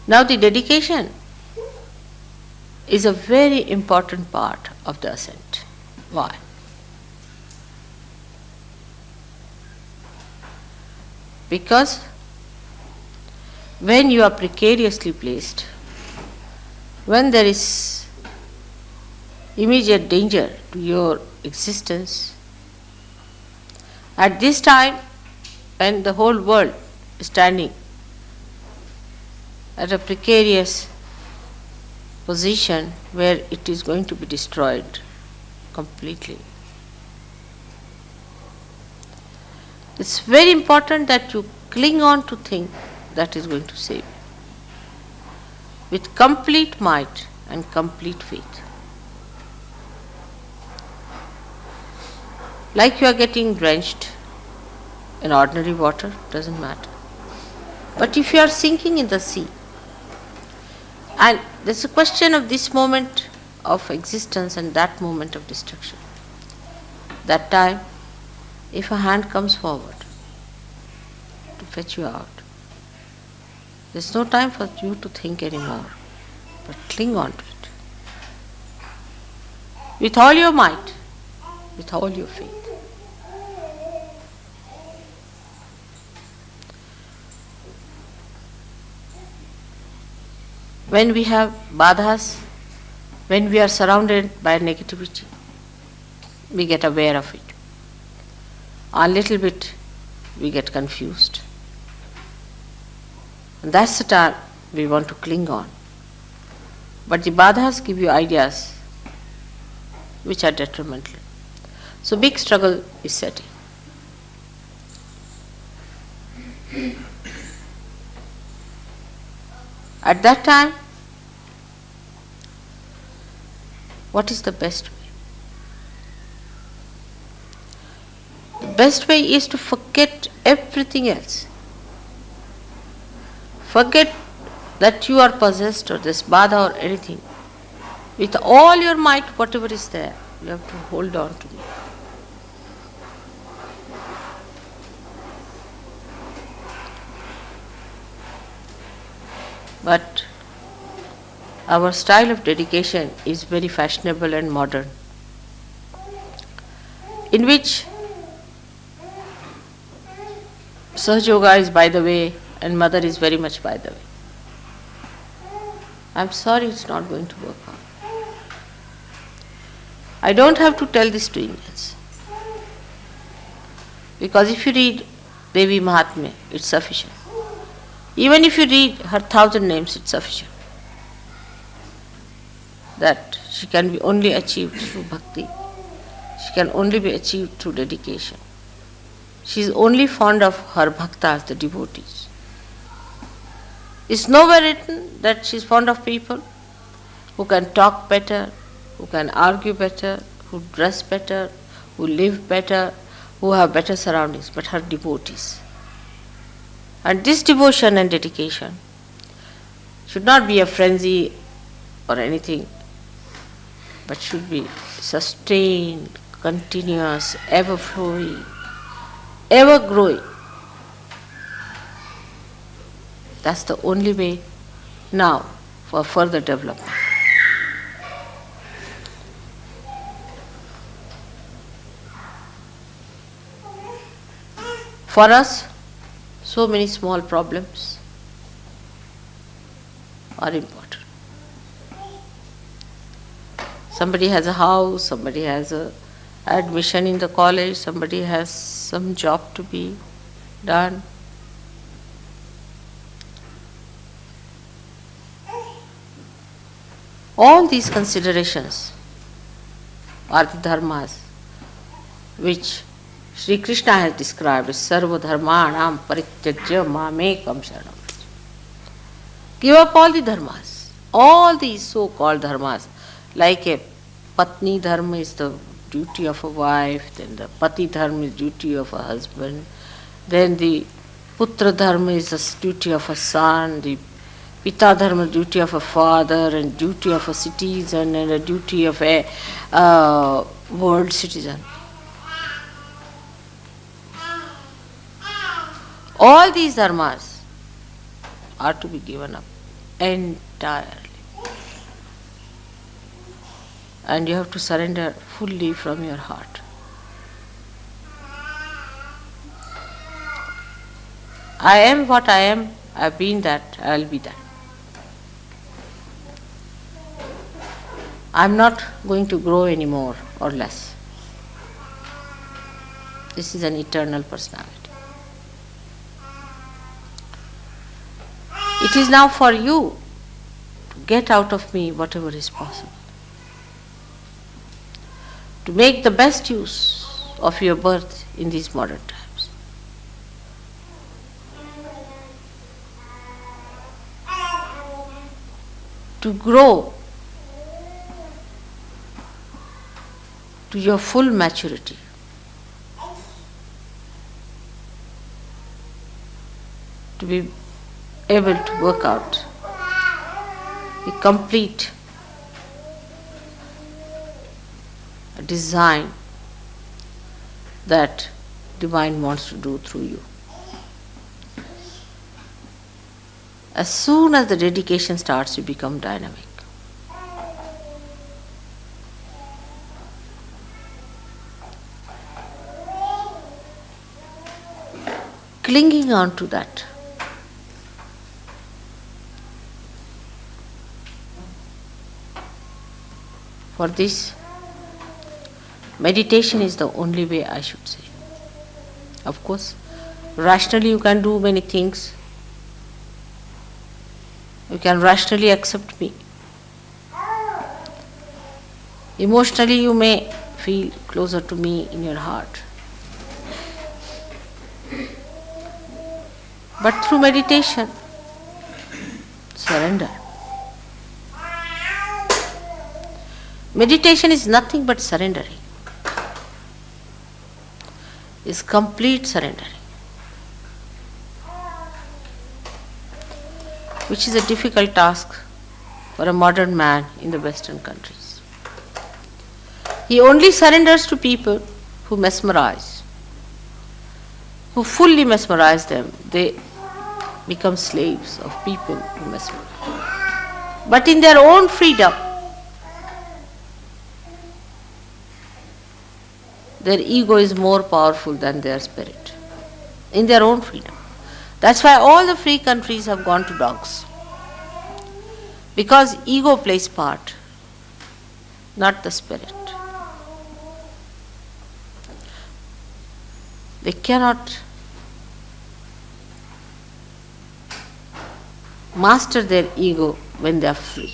Now the dedication is a very important part of the ascent. Why? Because when you are precariously placed, when there is immediate danger to your existence, at this time when the whole world is standing at a precarious position where it is going to be destroyed completely, it's very important that you cling on to things that is going to save you with complete might and complete faith. Like you are getting drenched in ordinary water, doesn't matter. But if you are sinking in the sea, and there's a question of this moment of existence and that moment of destruction, that time, if a hand comes forward to fetch you out, there's no time for you to think anymore, but cling on to it. With all your might, with all your faith. When we have badhas, when we are surrounded by negativity, we get aware of it. A little bit we get confused. And that's the time we want to cling on. But the badhas give you ideas which are detrimental. So big struggle is setting. At that time, what is the best way? The best way is to forget everything else. Forget that you are possessed or this badha or anything. With all your might, whatever is there, you have to hold on to it. But our style of dedication is very fashionable and modern, in which Sahaja Yoga is by the way and Mother is very much by the way. I'm sorry, it's not going to work out. I don't have to tell this to Indians, because if you read Devi Mahatmya, it's sufficient. Even if you read her 1,000 names, it's sufficient. That she can be only achieved through bhakti. She can only be achieved through dedication. She is only fond of her bhaktas, the devotees. It's nowhere written that she is fond of people who can talk better, who can argue better, who dress better, who live better, who have better surroundings, but her devotees. And this devotion and dedication should not be a frenzy or anything, but should be sustained, continuous, ever flowing, ever growing. That's the only way now for further development. For us, so many small problems are important. Somebody has a house, somebody has a admission in the college, somebody has some job to be done. All these considerations are the dharmas which Sri Krishna has described as sarva dharmanam parityajya mamekam sharanam. Give up all the dharmas, all these so-called dharmas, like a patni dharma is the duty of a wife, then the pati dharma is duty of a husband, then the putra dharma is the duty of a son, the pita dharma is duty of a father, and duty of a citizen, and a duty of a world citizen. All these dharmas are to be given up. entirely. And you have to surrender fully from your heart. I am what I am, I've been that, I'll be that. I'm not going to grow any more or less. This is an eternal personality. It is now for you to get out of me whatever is possible. To make the best use of your birth in these modern times. To grow to your full maturity. To be able to work out a complete design that Divine wants to do through you. As soon as the dedication starts, you become dynamic. Clinging on to that. For this, meditation is the only way, I should say. Of course, rationally you can do many things. You can rationally accept me. Emotionally you may feel closer to me in your heart. But through meditation, surrender. Meditation is nothing but surrendering. It's complete surrendering. Which is a difficult task for a modern man in the Western countries. He only surrenders to people who mesmerize, who fully mesmerize them. They become slaves of people who mesmerize. But in their own freedom, their ego is more powerful than their spirit. In their own freedom. That's why all the free countries have gone to dogs. Because ego plays part, not the spirit. They cannot master their ego when they are free.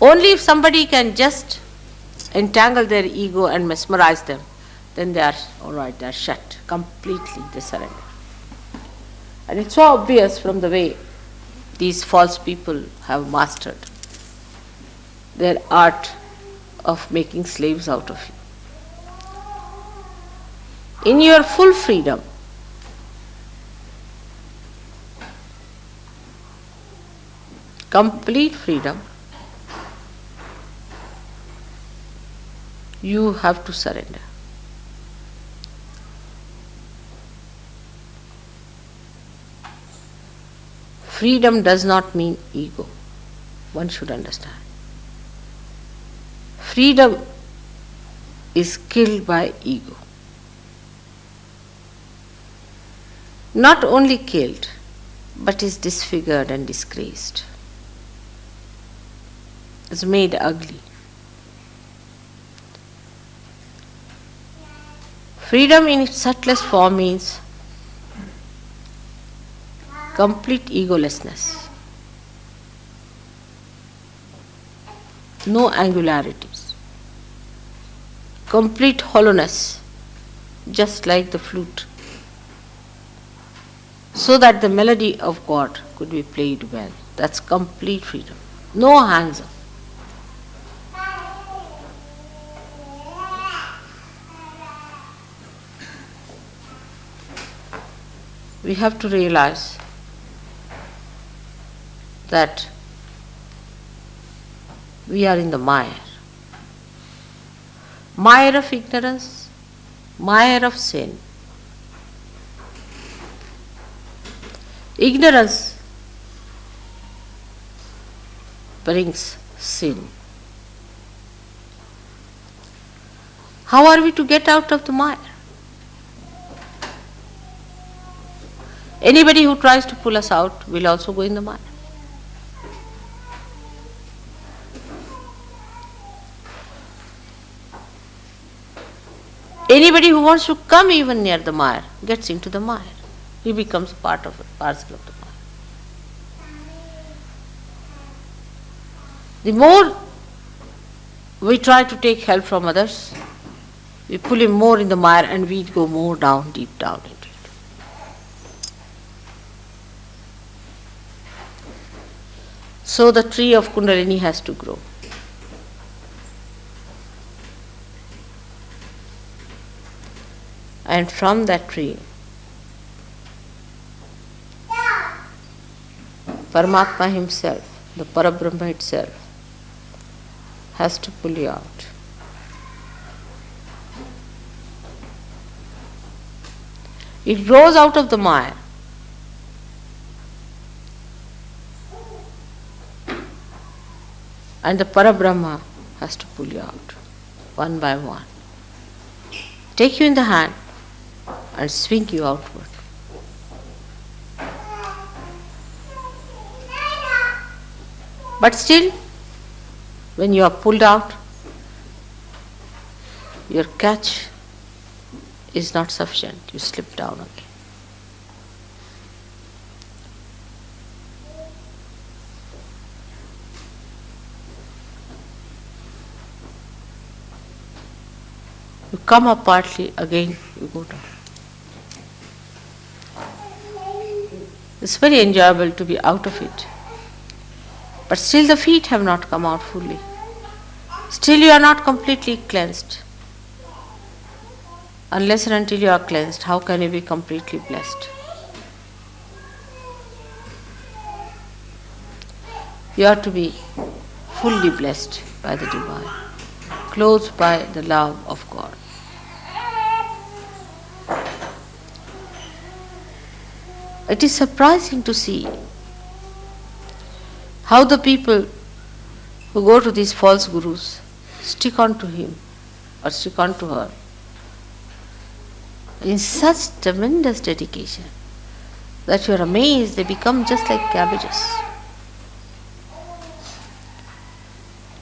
Only if somebody can just entangle their ego and mesmerize them, then they are all right, they are shut completely, they surrender. And it's so obvious from the way these false people have mastered their art of making slaves out of you. In your full freedom, complete freedom, you have to surrender. Freedom does not mean ego. One should understand. Freedom is killed by ego. Not only killed, but is disfigured and disgraced. It's made ugly. Freedom in its subtlest form means complete egolessness. No angularities. Complete hollowness, just like the flute. So that the melody of God could be played well. That's complete freedom. No hands up. We have to realize that we are in the mire. Mire of ignorance, mire of sin. Ignorance brings sin. How are we to get out of the mire? Anybody who tries to pull us out will also go in the mire. Anybody who wants to come even near the mire gets into the mire. He becomes part of it, parcel of the mire. The more we try to take help from others, we pull him more in the mire and we go more down, deep down into it. So the tree of Kundalini has to grow. And from that tree, Paramatma himself, the Parabrahma itself, has to pull you out. It grows out of the mire. And the Parabrahma has to pull you out, one by one. Take you in the hand and swing you outward. But still, when you are pulled out, your catch is not sufficient. You slip down again. You come up partly, again you go down. It's very enjoyable to be out of it. But still the feet have not come out fully. Still you are not completely cleansed. Unless and until you are cleansed, how can you be completely blessed? You are to be fully blessed by the Divine, clothed by the love of God. It is surprising to see how the people who go to these false gurus stick on to him or stick on to her in such tremendous dedication that you are amazed they become just like cabbages.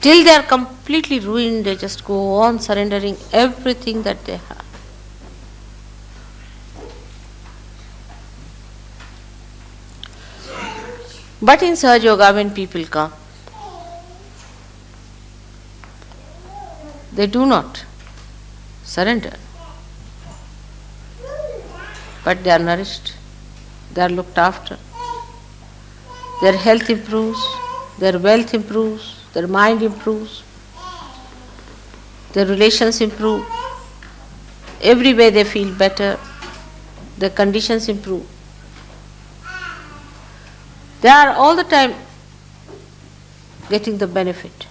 Till they are completely ruined, they just go on surrendering everything that they have. But in Sahaja Yoga, when people come, they do not surrender. But they are nourished, they are looked after. Their health improves, their wealth improves, their mind improves, their relations improve. Every way they feel better, their conditions improve. They are all the time getting the benefit.